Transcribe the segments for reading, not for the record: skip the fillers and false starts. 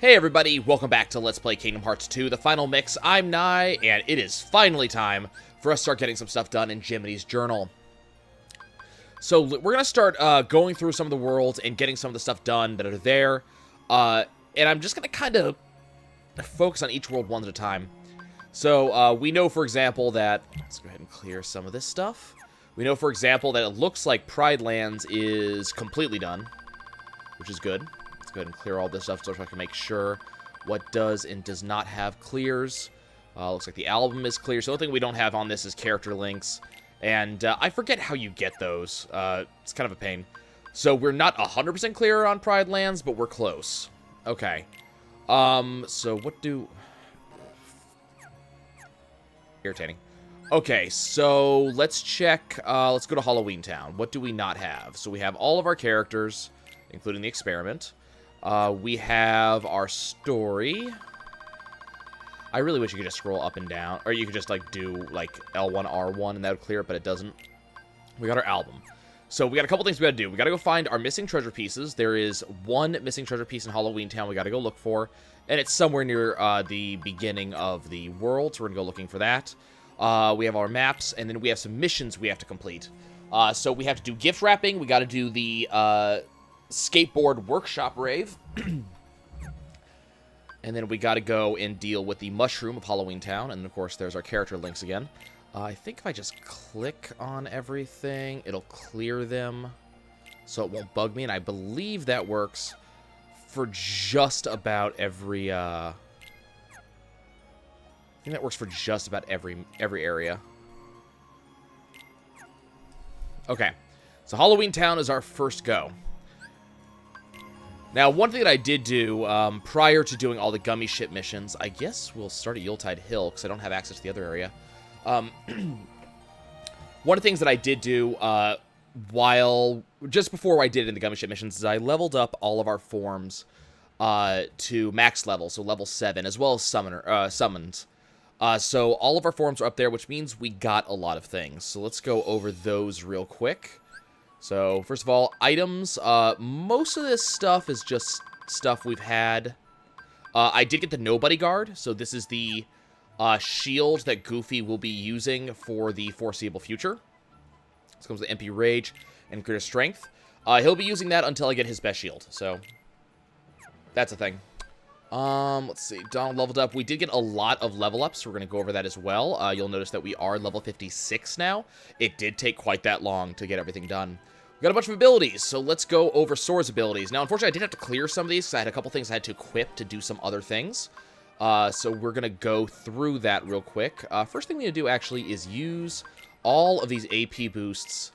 Hey everybody, welcome back to Let's Play Kingdom Hearts 2, the final mix. I'm Nye, and it is finally time for us to start getting some stuff done in Jiminy's journal. So we're going to start going through some of the worlds and getting some of the stuff done that are there. And I'm just going to kind of focus on each world one at a time. So we know, for example, that... Let's go ahead and clear some of this stuff. We know, for example, that it looks like Pride Lands is completely done, which is good. Go ahead and clear all this stuff so I can make sure what does and does not have clears. Looks like the album is clear. So the only thing we don't have on this is character links. And I forget how you get those. It's kind of a pain. So we're not 100% clear on Pride Lands, but we're close. Okay. So what do... Irritating. Okay, so let's check. Let's go to Halloween Town. What do we not have? So we have all of our characters, including the experiment. We have our story. I really wish you could just scroll up and down. Or you could just, like, do, like, L1, R1, and that would clear it, but it doesn't. We got our album. So we got a couple things we gotta do. We gotta go find our missing treasure pieces. There is one missing treasure piece in Halloween Town we gotta go look for. And it's somewhere near the beginning of the world, so we're gonna go looking for that. We have our maps, and then we have some missions we have to complete. So we have to do gift wrapping. We gotta do the, skateboard workshop rave. And then we gotta go and deal with the mushroom of Halloween Town. And of course there's our character links again. I think if I just click on everything, it'll clear them so it won't bug me, and I believe that works for just about every I think that works for just about every area. Okay, so Halloween Town is our first go. Now, one thing that I did do, prior to doing all the gummy ship missions, I guess we'll start at Yuletide Hill, because I don't have access to the other area. One of the things that I did do, just before I did it in the gummy ship missions, is I leveled up all of our forms, to max level, so level 7, as well as summons. So all of our forms are up there, which means we got a lot of things. So let's go over those real quick. So, first of all, items. Most of this stuff is just stuff we've had. I did get the Nobody Guard, so this is the shield that Goofy will be using for the foreseeable future. This comes with MP Rage and Greater Strength. He'll be using that until I get his best shield, so that's a thing. Let's see. Donald leveled up. We did get a lot of level ups, so we're going to go over that as well. You'll notice that we are level 56 now. It did take quite that long to get everything done. We got a bunch of abilities, so let's go over Sora's abilities. Now, unfortunately, I did have to clear some of these, because I had a couple things I had to equip to do some other things. So we're going to go through that real quick. First thing we need to do, actually, is use all of these AP boosts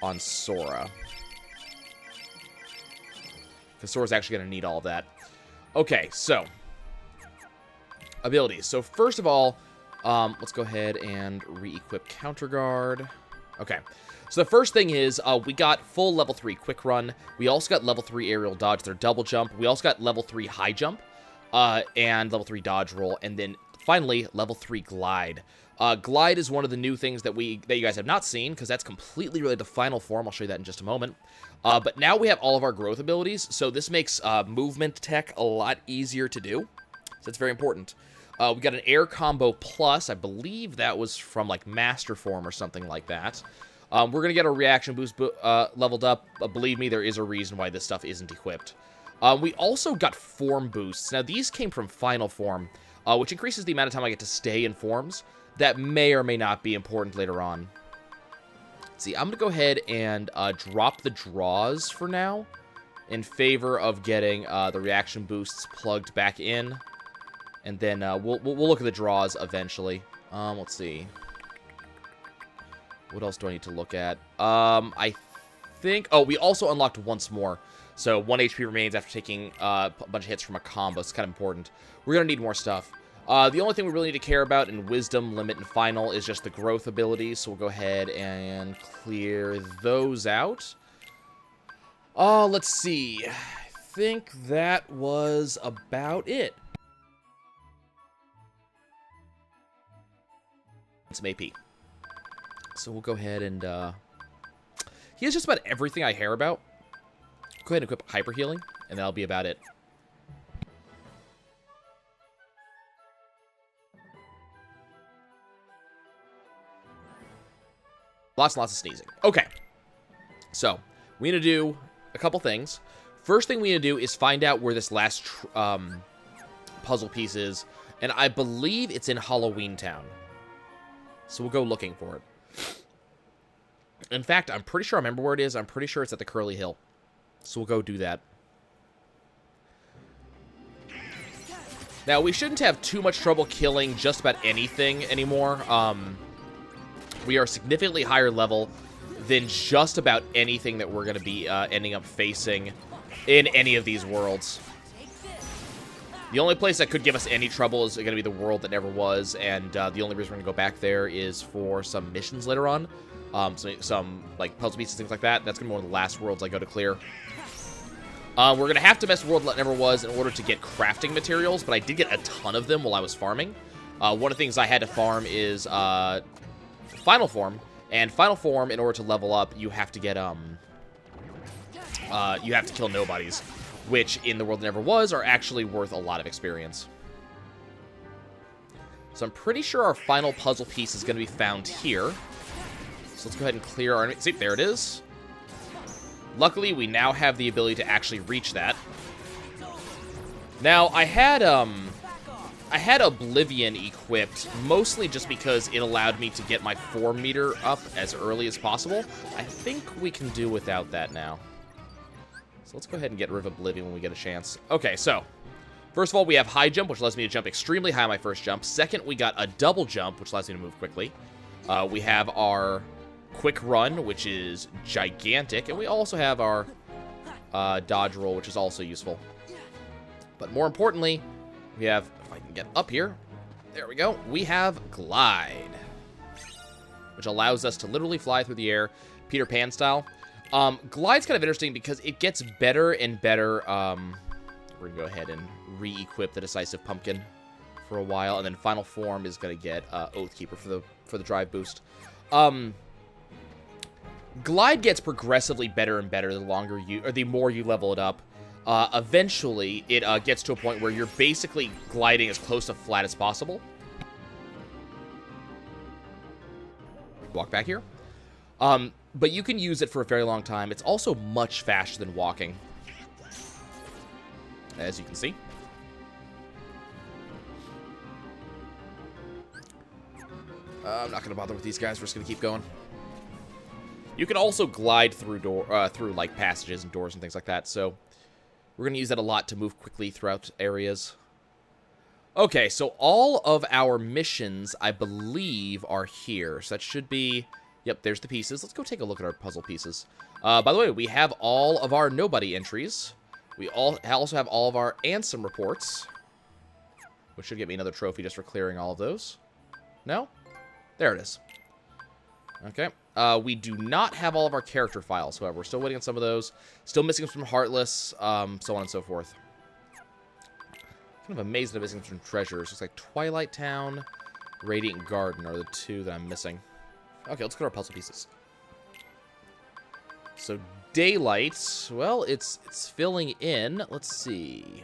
on Sora. Because Sora's actually going to need all of that. Okay, so abilities. So first of all, let's go ahead and re-equip Counter Guard. Okay, so the first thing is we got full level 3 Quick Run. We also got level 3 Aerial Dodge, their double jump. We also got level 3 High Jump and level 3 Dodge Roll, and then finally level 3 Glide. Glide is one of the new things that you guys have not seen, because that's completely related to Final Form. I'll show you that in just a moment. But now we have all of our growth abilities, so this makes movement tech a lot easier to do. So that's very important. We got an Air Combo Plus. I believe that was from, like, Master Form or something like that. We're going to get a Reaction Boost leveled up. Believe me, there is a reason why this stuff isn't equipped. We also got Form Boosts. Now, these came from Final Form, which increases the amount of time I get to stay in forms. That may or may not be important later on. Let's see, I'm going to go ahead and drop the draws for now in favor of getting the reaction boosts plugged back in. And then we'll look at the draws eventually. Let's see. What else do I need to look at? I think... Oh, we also unlocked once more. So 1 HP remains after taking a bunch of hits from a combo. It's kind of important. We're going to need more stuff. The only thing we really need to care about in Wisdom, Limit, and Final is just the growth abilities, so we'll go ahead and clear those out. Let's see. I think that was about it. Some AP. So we'll go ahead and, he has just about everything I care about. Go ahead and equip Hyper Healing, and that'll be about it. Lots and lots of sneezing. Okay. So, we're going to do a couple things. First thing we need to do is find out where this last puzzle piece is. And I believe it's in Halloween Town. So we'll go looking for it. In fact, I'm pretty sure I remember where it is. I'm pretty sure it's at the Curly Hill. So we'll go do that. Now, we shouldn't have too much trouble killing just about anything anymore. We are significantly higher level than just about anything that we're going to be ending up facing in any of these worlds. The only place that could give us any trouble is going to be the world that never was, and the only reason we're going to go back there is for some missions later on. Some like puzzle pieces, things like that. That's going to be one of the last worlds I go to clear. We're going to have to mess with world that never was in order to get crafting materials, but I did get a ton of them while I was farming. One of the things I had to farm is Final Form, and Final Form, in order to level up, you have to get you have to kill nobodies, which in the world that never was are actually worth a lot of experience. So I'm pretty sure our final puzzle piece is going to be found here. So let's go ahead and clear our... See, there it is. Luckily, we now have the ability to actually reach that. Now, I had Oblivion equipped, mostly just because it allowed me to get my form meter up as early as possible. I think we can do without that now. So let's go ahead and get rid of Oblivion when we get a chance. Okay, so first of all, we have high jump, which allows me to jump extremely high on my first jump. Second, we got a double jump, which allows me to move quickly. We have our quick run, which is gigantic, and we also have our dodge roll, which is also useful. But more importantly, we have, if I can get up here, there we go, we have glide, which allows us to literally fly through the air, Peter Pan style. Glide's kind of interesting because it gets better and better. We're going to go ahead and re-equip the Decisive Pumpkin for a while, and then Final Form is going to get Oathkeeper for the drive boost. Glide gets progressively better and better the more you level it up. Eventually, it gets to a point where you're basically gliding as close to flat as possible. Walk back here. But you can use it for a very long time. It's also much faster than walking, as you can see. I'm not going to bother with these guys. We're just going to keep going. You can also glide through through like passages and doors and things like that. So we're going to use that a lot to move quickly throughout areas. Okay, so all of our missions, I believe, are here. So that should be... Yep, there's the pieces. Let's go take a look at our puzzle pieces. By the way, we have all of our nobody entries. We also have all of our Ansem reports, which should get me another trophy just for clearing all of those. No? There it is. Okay. We do not have all of our character files, however. We're still waiting on some of those. Still missing some Heartless, so on and so forth. Kind of amazed at missing some treasures. Looks like Twilight Town, Radiant Garden are the two that I'm missing. Okay, let's go to our puzzle pieces. So, daylight. Well, it's filling in. Let's see.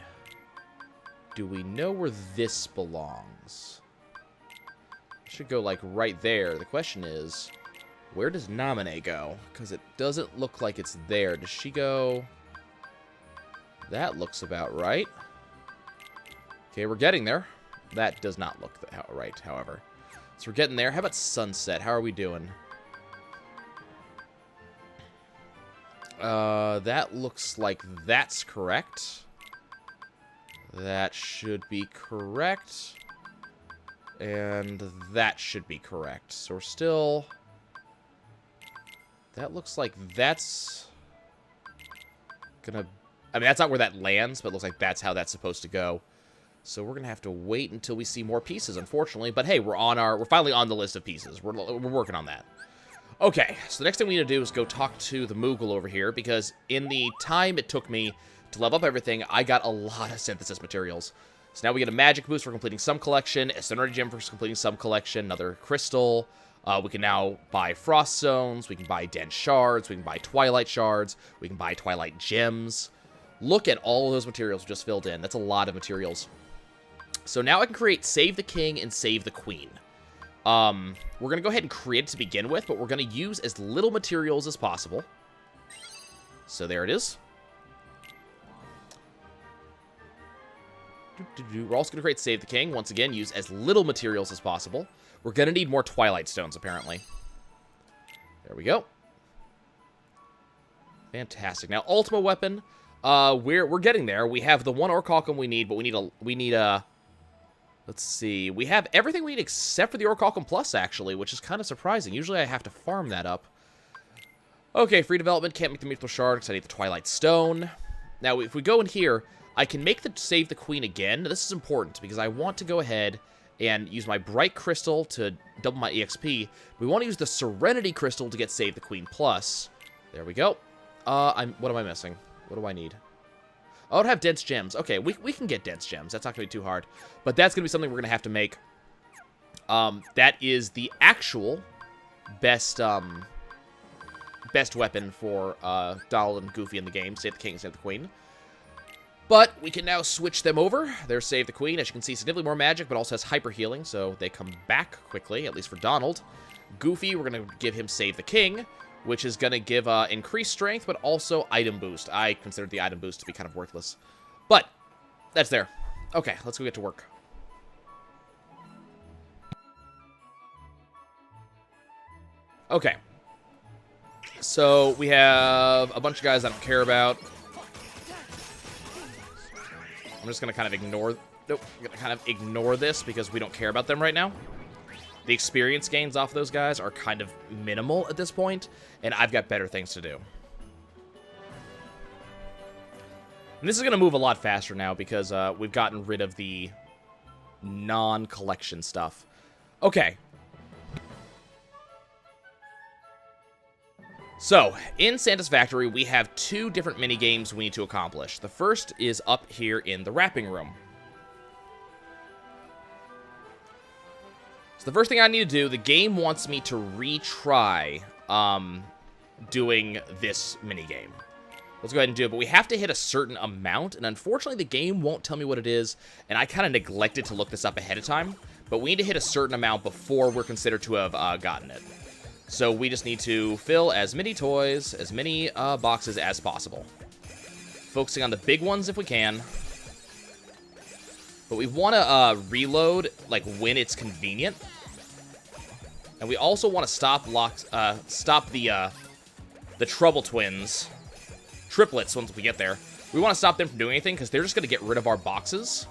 Do we know where this belongs? It should go, like, right there. The question is, where does Namine go? Because it doesn't look like it's there. Does she go... That looks about right. Okay, we're getting there. That does not look right, however. So we're getting there. How about sunset? How are we doing? That looks like that's correct. That should be correct. And that should be correct. So we're still... That looks like that's... gonna... I mean, that's not where that lands, but it looks like that's how that's supposed to go. So we're gonna have to wait until we see more pieces, unfortunately. But hey, we're finally on the list of pieces. We're working on that. Okay, so the next thing we need to do is go talk to the Moogle over here, because in the time it took me to level up everything, I got a lot of synthesis materials. So now we get a magic boost for completing some collection, a Sonority Gem for completing some collection, another crystal. We can now buy Frost Zones, we can buy Dense Shards, we can buy Twilight Shards, we can buy Twilight Gems. Look at all of those materials we just filled in. That's a lot of materials. So now I can create Save the King and Save the Queen. We're going to go ahead and create it to begin with, but we're going to use as little materials as possible. So there it is. We're also going to create Save the King. Once again, use as little materials as possible. We're going to need more Twilight Stones, apparently. There we go. Fantastic. Now, Ultima Weapon. We're getting there. We have the one Orichalcum we need, but we need a... Let's see. We have everything we need except for the Orichalcum Plus, actually, which is kind of surprising. Usually I have to farm that up. Okay, free development. Can't make the Mythical Shard because I need the Twilight Stone. Now, if we go in here, I can make the Save the Queen again. This is important because I want to go ahead and use my Bright Crystal to double my EXP. We want to use the Serenity Crystal to get Save the Queen Plus. There we go. What am I missing? What do I need? Oh, to have Dense Gems. Okay, we can get Dense Gems. That's not going to be too hard. But that's going to be something we're going to have to make. That is the actual best weapon for Donald and Goofy in the game. Save the King, Save the Queen. But we can now switch them over. There's Save the Queen. As you can see, significantly more magic, but also has hyper healing, so they come back quickly, at least for Donald. Goofy, we're going to give him Save the King, which is going to give increased strength, but also item boost. I considered the item boost to be kind of worthless. But that's there. Okay, let's go get to work. Okay. So we have a bunch of guys I don't care about. I'm just going to kind of ignore... Nope, I'm going to kind of ignore this because we don't care about them right now. The experience gains off of those guys are kind of minimal at this point, and I've got better things to do. And this is going to move a lot faster now because we've gotten rid of the non-collection stuff. Okay. So, in Santa's Factory, we have 2 different mini-games we need to accomplish. The first is up here in the wrapping room. So the first thing I need to do, the game wants me to retry doing this minigame. Let's go ahead and do it, but we have to hit a certain amount, and unfortunately the game won't tell me what it is, and I kind of neglected to look this up ahead of time, but we need to hit a certain amount before we're considered to have gotten it. So we just need to fill as many toys, as many boxes as possible. Focusing on the big ones if we can. But we want to reload, like, when it's convenient. And we also want to stop the Trouble Twins, triplets, once we get there. We want to stop them from doing anything, because they're just going to get rid of our boxes.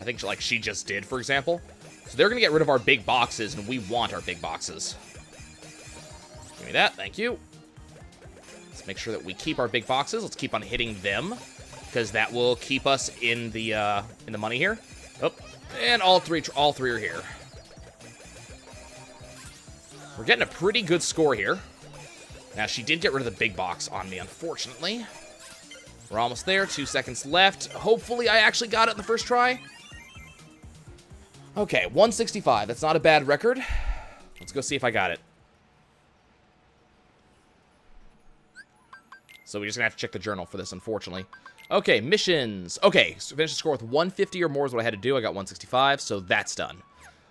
I think, like, she just did, for example. So they're going to get rid of our big boxes, and we want our big boxes. Give me that, thank you. Let's make sure that we keep our big boxes. Let's keep on hitting them, because that will keep us in the money here. Oh, and all three are here. We're getting a pretty good score here. Now, she did get rid of the big box on me, unfortunately. We're almost there. 2 seconds left. Hopefully, I actually got it in the first try. Okay, 165. That's not a bad record. Let's go see if I got it. So we're just going to have to check the journal for this, unfortunately. Okay, missions. Okay, so finish the score with 150 or more is what I had to do. I got 165, so that's done.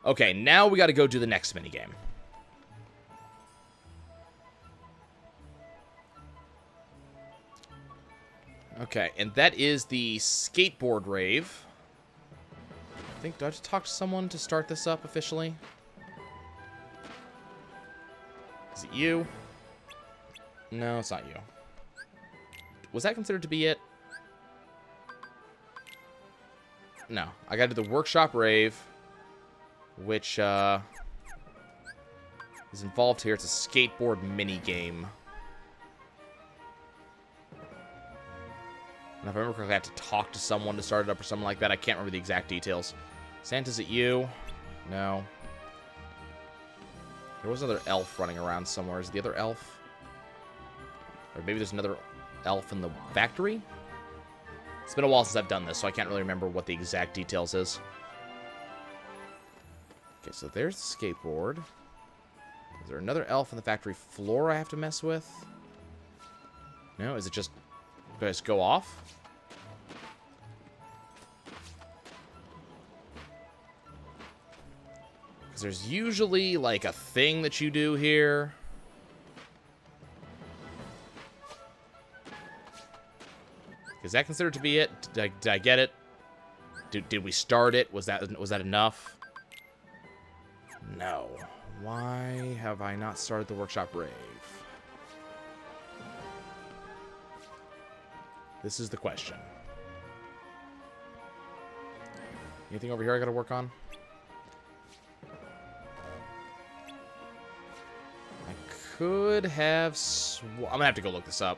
Okay, now we got to go do the next minigame. Okay, and that is the skateboard rave. I think, do I have to talk to someone to start this up officially? Is it you? No, it's not you. Was that considered to be it? No. I gotta do the workshop rave, which, is involved here. It's a skateboard mini game. And if I remember correctly, I had to talk to someone to start it up or something like that. I can't remember the exact details. Santa's it you? No. There was another elf running around somewhere. Is the other elf? Or maybe there's another elf in the factory? It's been a while since I've done this, so I can't really remember what the exact details is. Okay, so there's the skateboard. Is there another elf on the factory floor I have to mess with? No? Is it just... guys go off? Because there's usually, like, a thing that you do here. Is that considered to be it? Did I get it? Did we start it? Was that enough? No. Why have I not started the workshop rave? This is the question. Anything over here I gotta work on? I could have... I'm gonna have to go look this up.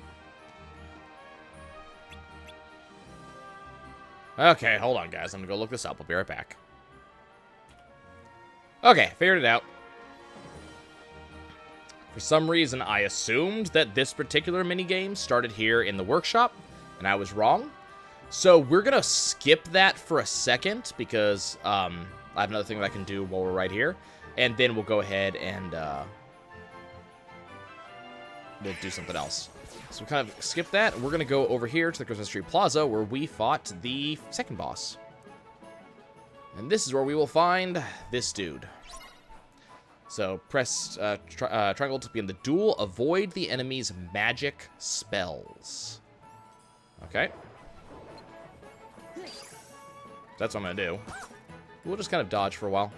Okay, hold on, guys. I'm gonna go look this up. I'll be right back. Okay, figured it out. For some reason, I assumed that this particular minigame started here in the workshop, and I was wrong. So we're gonna skip that for a second, because I have another thing that I can do while we're right here. And then we'll go ahead and we'll do something else. So we kind of skip that, and we're going to go over here to the Christmas Tree Plaza, where we fought the second boss. And this is where we will find this dude. So press triangle to begin the duel. Avoid the enemy's magic spells. Okay. That's what I'm going to do. We'll just kind of dodge for a while.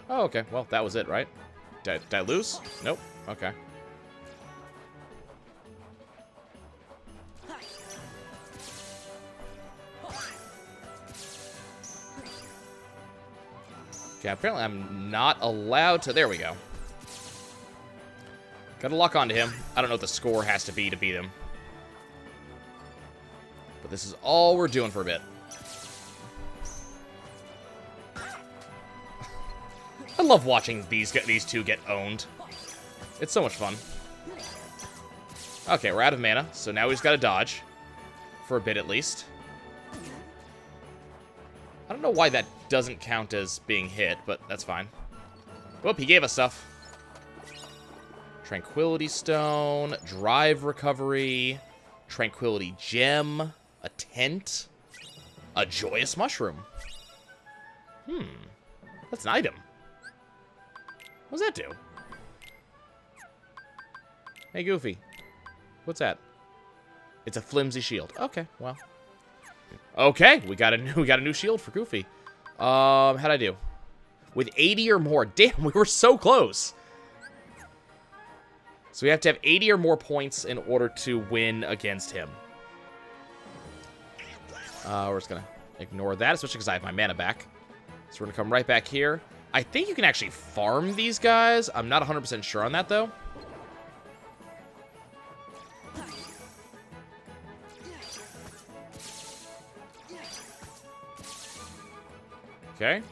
Oh, okay. Well, that was it, right? Did I lose? Nope. Okay. Okay, apparently I'm not allowed to... There we go. Gotta lock onto him. I don't know what the score has to beat him. But this is all we're doing for a bit. I love watching these two get owned. It's so much fun. Okay, we're out of mana, so now we just gotta dodge. For a bit, at least. I don't know why that doesn't count as being hit, but that's fine. Whoop, he gave us stuff. Tranquility Stone, Drive Recovery, Tranquility Gem, a Tent, a Joyous Mushroom. That's an item. What does that do? Hey, Goofy. What's that? It's a flimsy shield. Okay, well. Okay, we got a new shield for Goofy. How'd I do? With 80 or more. Damn, we were so close. So we have to have 80 or more points in order to win against him. We're just gonna ignore that, especially because I have my mana back. So we're gonna come right back here. I think you can actually farm these guys. I'm not 100% sure on that, though. Okay.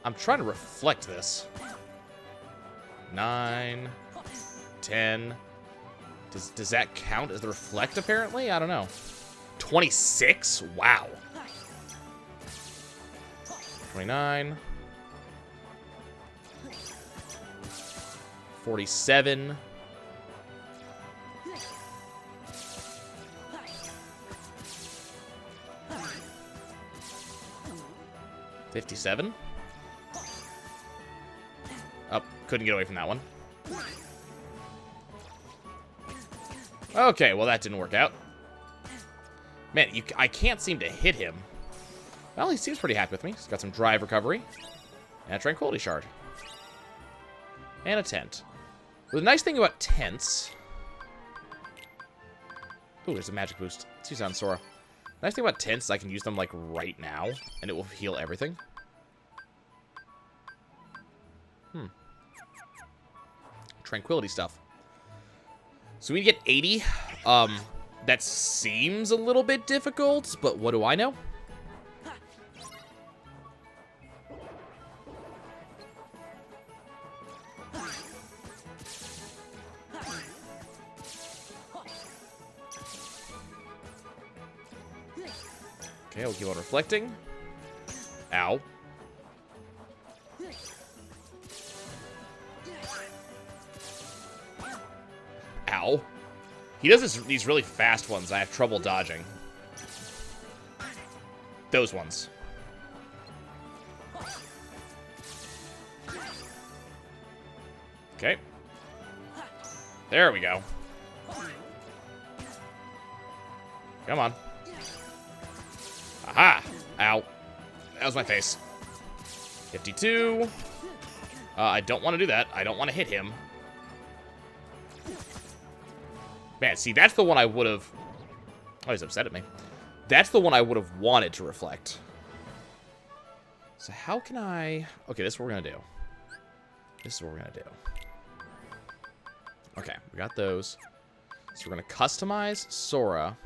I'm trying to reflect this. 9, 10. Does that count as the reflect, apparently? I don't know. 26? Wow. 29. 47. 57. Oh, couldn't get away from that one. Okay, well that didn't work out. Man, I can't seem to hit him. Well, he seems pretty happy with me. He's got some Drive Recovery. And a Tranquility Shard. And a Tent. Well, the nice thing about tents... Ooh, there's a magic boost. Let's use it on Sora. The nice thing about tents is I can use them, like, right now. And it will heal everything. Tranquility stuff. So we get 80. That seems a little bit difficult, but what do I know? Okay, we'll keep on reflecting. Ow. Ow. He does these really fast ones. I have trouble dodging. Those ones. Okay. There we go. Come on. Aha! Ow. That was my face. 52. I don't want to do that. I don't want to hit him. Man, see, that's the one I would have... Oh, he's upset at me. That's the one I would have wanted to reflect. So how can I... Okay, this is what we're going to do. This is what we're going to do. Okay, we got those. So we're going to customize Sora.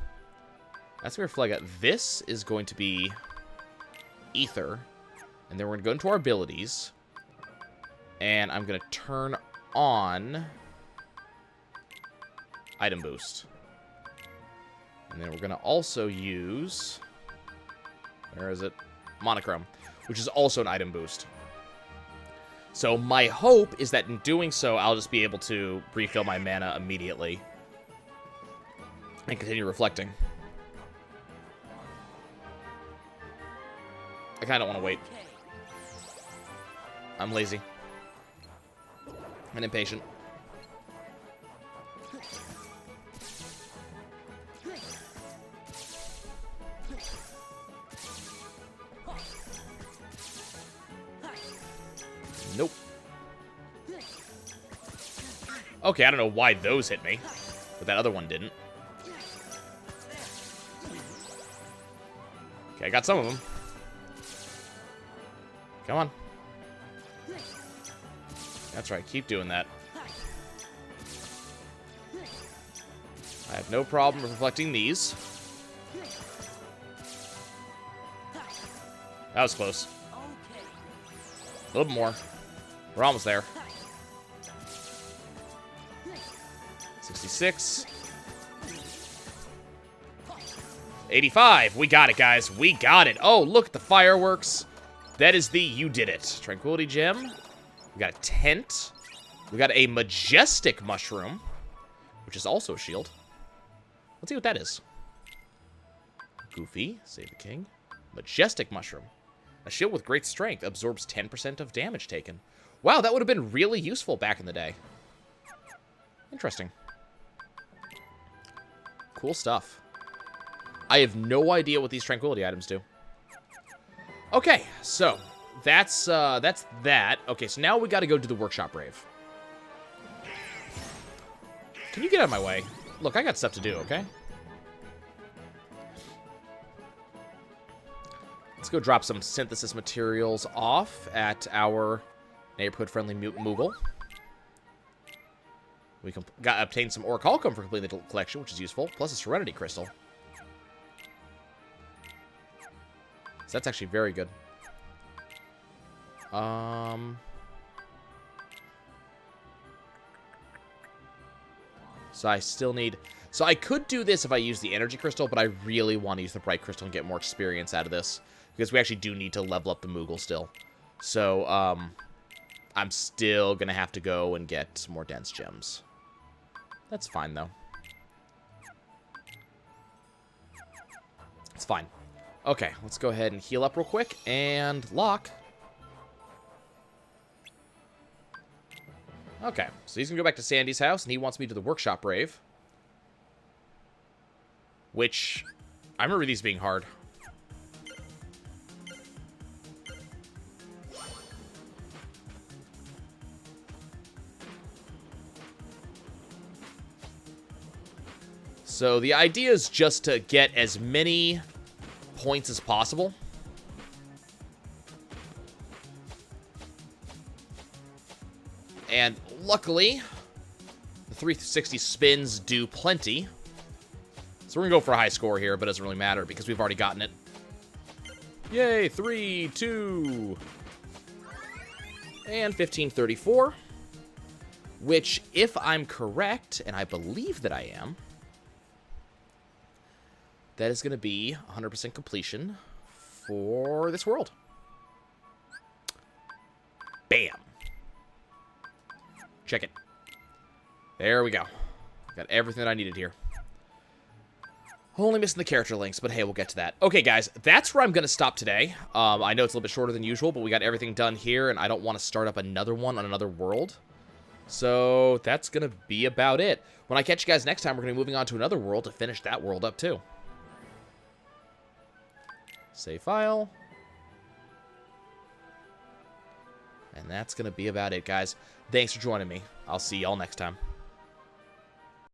That's going to reflect that. This is going to be Ether. And then we're going to go into our abilities. And I'm going to turn on Item Boost. And then we're going to also use... Where is it? Monochrome, which is also an Item Boost. So my hope is that in doing so, I'll just be able to refill my mana immediately. And continue reflecting. I kind of don't want to wait. I'm lazy. And impatient. Nope. Okay, I don't know why those hit me, but that other one didn't. Okay, I got some of them. Come on. That's right, keep doing that. I have no problem reflecting these. That was close. A little bit more. We're almost there. 66. 85. We got it, guys. We got it. Oh, look at the fireworks. That is the you did it. Tranquility Gem. We got a tent. We got a majestic mushroom, which is also a shield. Let's see what that is. Goofy. Save the king. Majestic mushroom. A shield with great strength. Absorbs 10% of damage taken. Wow, that would have been really useful back in the day. Interesting. Cool stuff. I have no idea what these tranquility items do. Okay, so that's that. Okay, so now we got to go do the workshop rave. Can you get out of my way? Look, I got stuff to do, okay? Let's go drop some synthesis materials off at our neighborhood-friendly Moogle. We obtained some Orichalcum for completing the collection, which is useful, plus a Serenity Crystal. So that's actually very good. So I still need... So I could do this if I use the Energy Crystal, but I really want to use the Bright Crystal and get more experience out of this. Because we actually do need to level up the Moogle still. So, I'm still going to have to go and get some more dense gems. That's fine, though. It's fine. Okay, let's go ahead and heal up real quick. And lock. Okay, so he's going to go back to Sandy's house, and he wants me to the workshop rave. Which, I remember these being hard. So the idea is just to get as many points as possible. And luckily, the 360 spins do plenty. So we're going to go for a high score here, but it doesn't really matter because we've already gotten it. Yay, 3, 2, and 1534. Which, if I'm correct, and I believe that I am, that is going to be 100% completion for this world. Bam. Check it. There we go. Got everything that I needed here. Only missing the character links, but hey, we'll get to that. Okay, guys, that's where I'm going to stop today. I know it's a little bit shorter than usual, but we got everything done here, and I don't want to start up another one on another world. So that's going to be about it. When I catch you guys next time, we're going to be moving on to another world to finish that world up, too. Save file. And that's going to be about it, guys. Thanks for joining me. I'll see y'all next time.